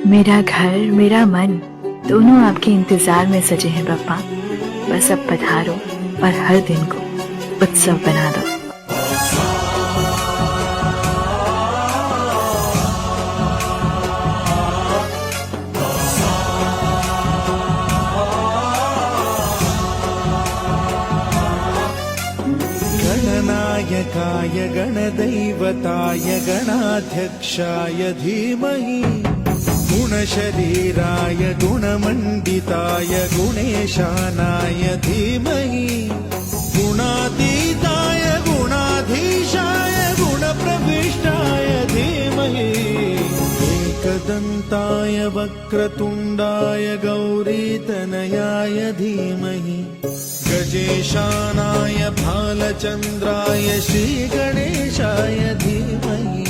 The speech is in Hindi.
मेरा घर मेरा मन दोनों आपके इंतजार में सजे हैं पप्पा। बस अब पधारो और हर दिन को उत्सव बना दो। गणनायकाय गणदैवताय गणाध्यक्षाय धीमहि गुणशरीराय गुणमण्डिताय गुणेशानाय धीमहि गुणातीताय गुणाधीशाय गुणप्रविष्टाय धीमहि एकदन्ताय वक्रतुण्डाय गौरीतनयाय धीमहि गजेशानाय भालचन्द्राय श्रीगणेशाय धीमहि